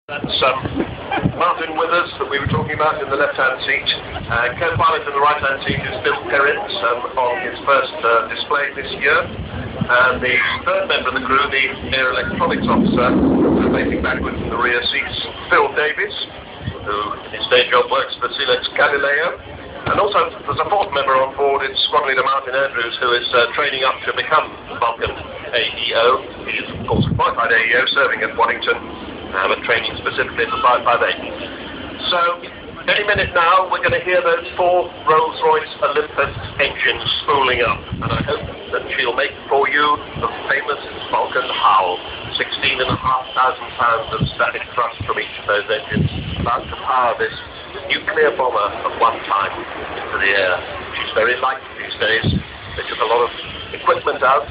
That's Martin Withers that we were talking about in the left-hand seat. Co-pilot in the right-hand seat is Bill Perrins on his first display this year. And the third member of the crew, the air electronics officer, facing backwards in the rear seats, Phil Davies, who in his day job works for Silex Galileo. And also there's a fourth member on board, it's Squadron Leader Martin Andrews, who is training up to become Vulcan AEO. He is, of course, a qualified AEO serving at Waddington. Have a training specifically for 558. So, any minute now, we're going to hear those four Rolls-Royce Olympus engines spooling up, and I hope that she'll make for you the famous Vulcan howl. 16,500 pounds of static thrust from each of those engines, about to power this nuclear bomber of one time into the air. She's very light these days. They took a lot of equipment out,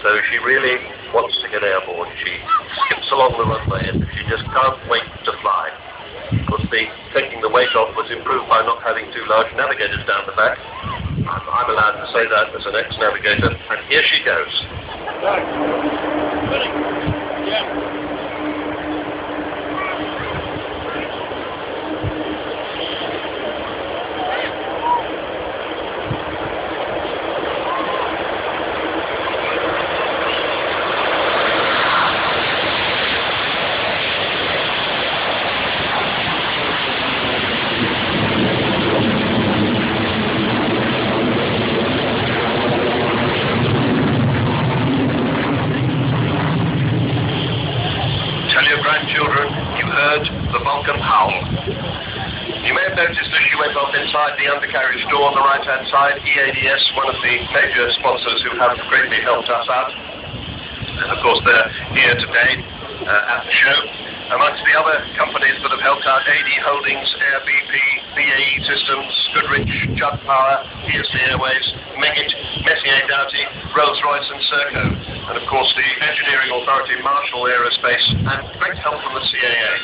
so she really wants to get airborne. She skips along the runway and she just can't wait to fly. Of course, taking the weight off was improved by not having two large navigators down the back. I'm allowed to say that as an ex-navigator, and here she goes. Ready. Yeah. Grandchildren, you heard the Vulcan howl. You may have noticed as she went off inside the undercarriage door on the right-hand side, EADS, one of the major sponsors who have greatly helped us out. And of course they're here today at the show. Amongst the other companies that have helped out, AD Holdings, Air BP, BAE Systems, Goodrich, Judd Power, PSC Airways, Meggitt, Messier Doughty, Rolls-Royce and Serco. And of course the engineering authority, Marshall Aerospace, and great help from the CAA.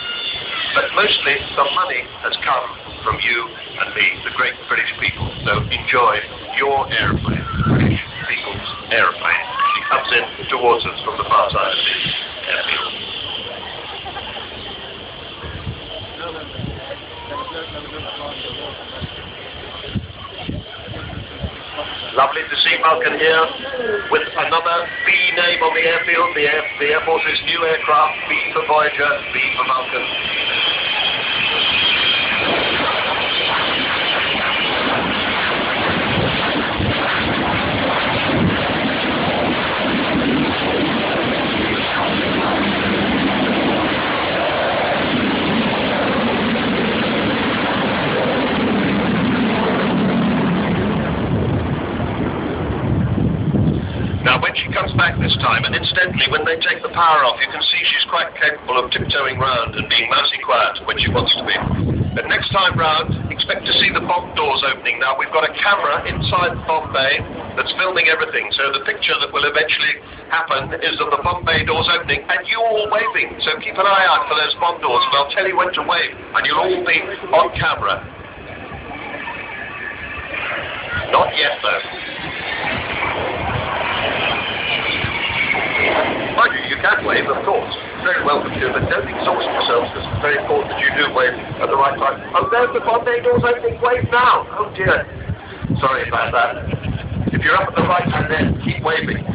But mostly the money has come from you and me, the great British people. So enjoy your aeroplane, British people's aeroplane. She comes in towards us from the far side of the airfield. Lovely to see Vulcan here with another B name on the airfield, the Air Force's new aircraft, B for Voyager, B for Vulcan. Now, when she comes back this time, and incidentally, when they take the power off, you can see she's quite capable of tiptoeing round and being mousy quiet when she wants to be. But next time round, expect to see the bomb doors opening. Now, we've got a camera inside the bomb bay that's filming everything, so the picture that will eventually happen is of the bomb bay doors opening, and you all waving. So keep an eye out for those bomb doors, and I'll tell you when to wave, and you'll all be on camera. Not yet, though. Mind you can wave, of course. Very welcome to, but don't exhaust yourselves, because it's very important that you do wave at the right time. Oh, there's the bomb bay doors opening. Wave now. Oh, dear. Sorry about that. If you're up at the right hand end, keep waving.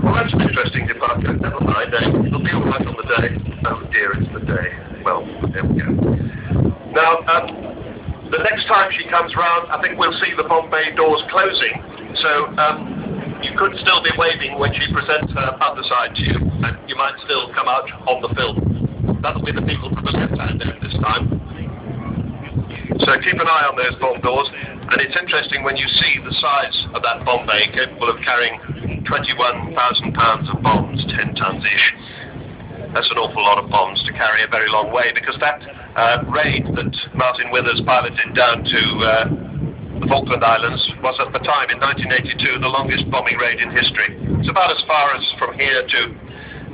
Well, that's an interesting departure. Never mind. It'll be all right on the day. Oh, dear, it's the day. Well, there we go. Now, the next time she comes round, I think we'll see the bomb bay doors closing. So, you could still be waving when she presents her other side to you, and you might still come out on the film. That'll be the people from the left-hand end this time. So keep an eye on those bomb doors, and it's interesting when you see the size of that bomb bay, capable of carrying 21,000 pounds of bombs, 10 tons-ish. That's an awful lot of bombs to carry a very long way, because that raid that Martin Withers piloted down to the Falkland Islands was at the time, in 1982, the longest bombing raid in history. It's about as far as from here to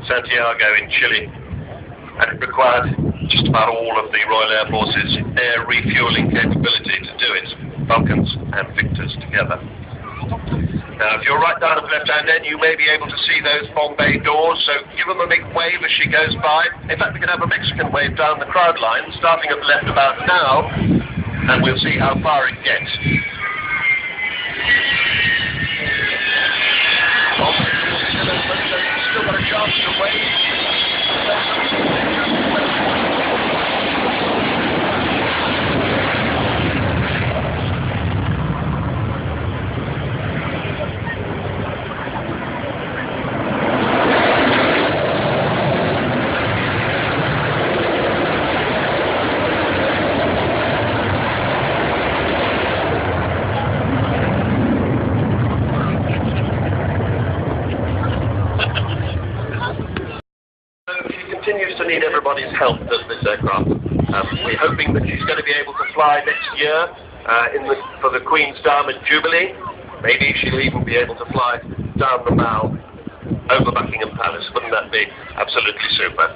Santiago in Chile, and it required just about all of the Royal Air Force's air refueling capability to do it, Vulcans and Victors together. Now, if you're right down at the left-hand end, you may be able to see those Bombay doors, so give them a big wave as she goes by. In fact, we can have a Mexican wave down the crowd line, starting at the left about now, and we'll see how far it gets. Still got a chance to wave. Continues to need everybody's help, does this aircraft. We're hoping that she's going to be able to fly next year for the Queen's Diamond Jubilee. Maybe she'll even be able to fly down the Mall over Buckingham Palace. Wouldn't that be absolutely super?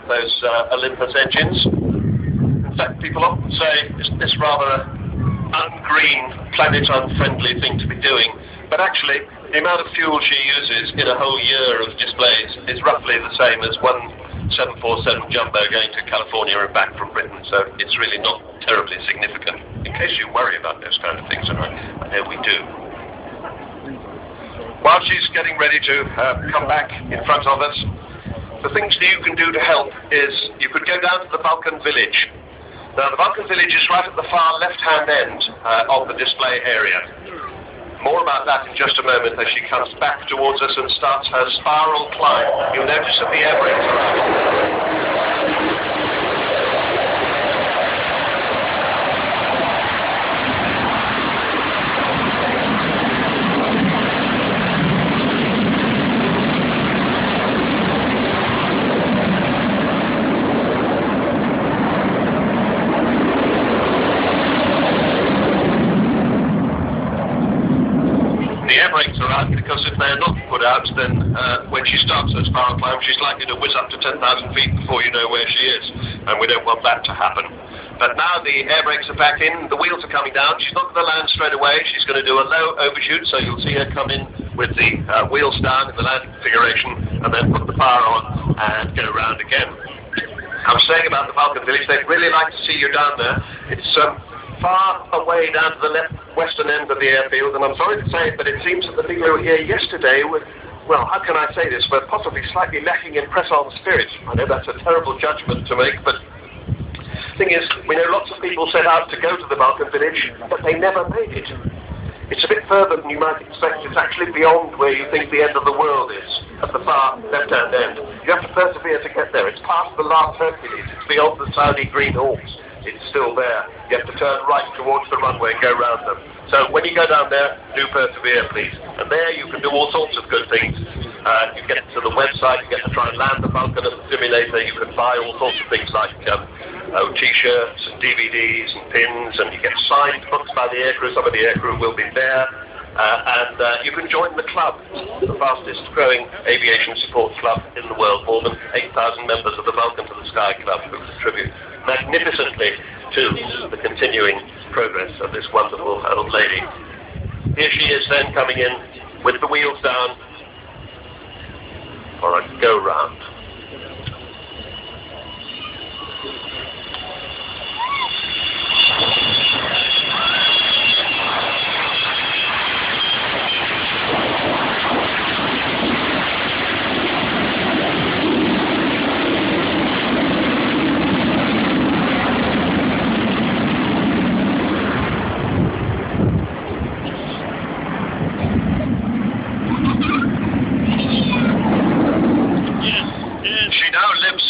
Those Olympus engines. In fact, people often say, isn't this rather an ungreen, planet-unfriendly thing to be doing? But actually, the amount of fuel she uses in a whole year of displays is roughly the same as one 747 Jumbo going to California and back from Britain, so it's really not terribly significant, in case you worry about those kind of things, and I know we do. While she's getting ready to come back in front of us, the things that you can do to help is you could go down to the Vulcan Village. Now, the Vulcan Village is right at the far left-hand end of the display area. More about that in just a moment as she comes back towards us and starts her spiral climb. You'll notice that the air brakes are out. Brakes are out, because if they're not put out, then when she starts her spiral climb, she's likely to whiz up to 10,000 feet before you know where she is, and we don't want that to happen. But now the air brakes are back in, the wheels are coming down, she's not going to land straight away, she's going to do a low overshoot, so you'll see her come in with the wheels down in the landing configuration, and then put the power on and go around again. I was saying about the Vulcan Village, they'd really like to see you down there. It's far away down to the western end of the airfield, and I'm sorry to say it, but it seems that the people who were here yesterday were, well, how can I say this, were possibly slightly lacking in press-on spirit. I know that's a terrible judgment to make, but the thing is, we know lots of people set out to go to the Vulcan Village, but they never make it. It's a bit further than you might expect. It's actually beyond where you think the end of the world is, at the far left-hand end. You have to persevere to get there. It's past the last Hercules. It's beyond the Saudi Green Hawks. It's still there. You have to turn right towards the runway and go round them. So when you go down there, do persevere, please. And there you can do all sorts of good things. You get to the website, you get to try and land the Vulcan at the simulator, you can buy all sorts of things like T-shirts and DVDs and pins, and you get signed books by the aircrew. Some of the aircrew will be there. And you can join the club, the fastest growing aviation support club in the world. More than 8,000 members of the Vulcan to the Sky Club who contribute magnificently to the continuing progress of this wonderful old lady. Here she is then coming in with the wheels down for a go round.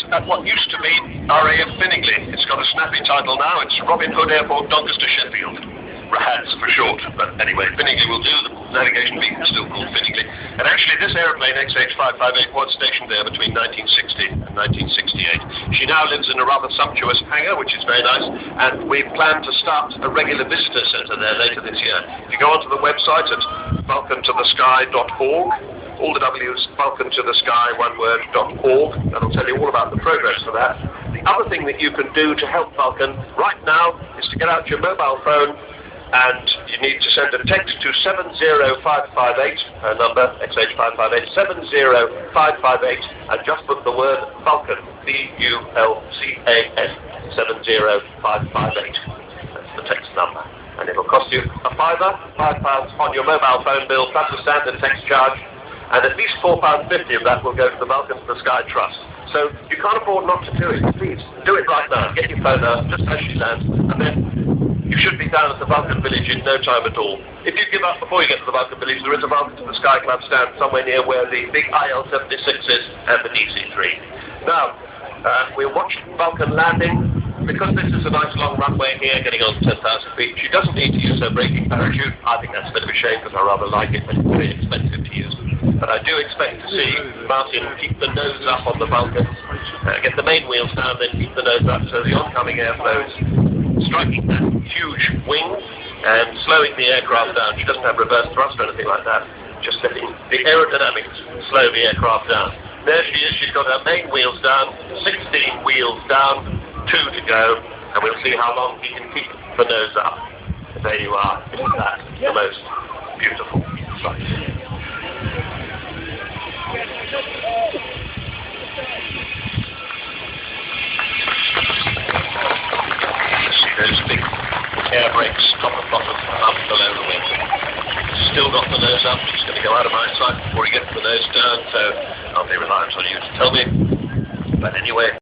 At what used to be RAF Finningley. It's got a snappy title now. It's Robin Hood Airport, Doncaster, Sheffield. RIAT for short. But anyway, Finningley will do. navigation beacon, still called fittingly. And actually this aeroplane, XH558, was stationed there between 1960 and 1968. She now lives in a rather sumptuous hangar, which is very nice, and we plan to start a regular visitor centre there later this year. If you go onto the website at vulcantothesky.org, all the W's, vulcantothesky, one word, .org, that'll tell you all about the progress for that. The other thing that you can do to help Vulcan right now is to get out your mobile phone, and you need to send a text to 70558, her number, XH558, 70558, and just put the word Vulcan, VULCAN, 70558. That's the text number. And it'll cost you a fiver, £5 on your mobile phone bill, plus a standard text charge, and at least £4.50 of that will go to the Vulcan to the Sky Trust. So you can't afford not to do it. Please, do it right now. Get your phone out, just as she lands, and then you should be down at the Vulcan Village in no time at all. If you give up before you get to the Vulcan Village, there is a Vulcan to the Sky Club stand somewhere near where the big IL-76 is and the DC-3. Now, we'll watch Vulcan landing. Because this is a nice long runway here, getting on to 10,000 feet, she doesn't need to use her braking parachute. I think that's a bit of a shame because I rather like it, but it's very expensive to use. But I do expect to see Martin keep the nose up on the Vulcan, get the main wheels down, then keep the nose up so the oncoming airflow is striking that huge wing and slowing the aircraft down. She doesn't have reverse thrust or anything like that, just letting the aerodynamics slow the aircraft down. There she is, she's got her main wheels down, 16 wheels down, 2 to go, and we'll see how long he can keep the nose up. There you are. Isn't that the most beautiful sight? See those big air brakes, top and bottom, up below the wing. Still got the nose up. He's going to go out of my sight before he gets the nose down, so I'll be reliant on you to tell me. But anyway.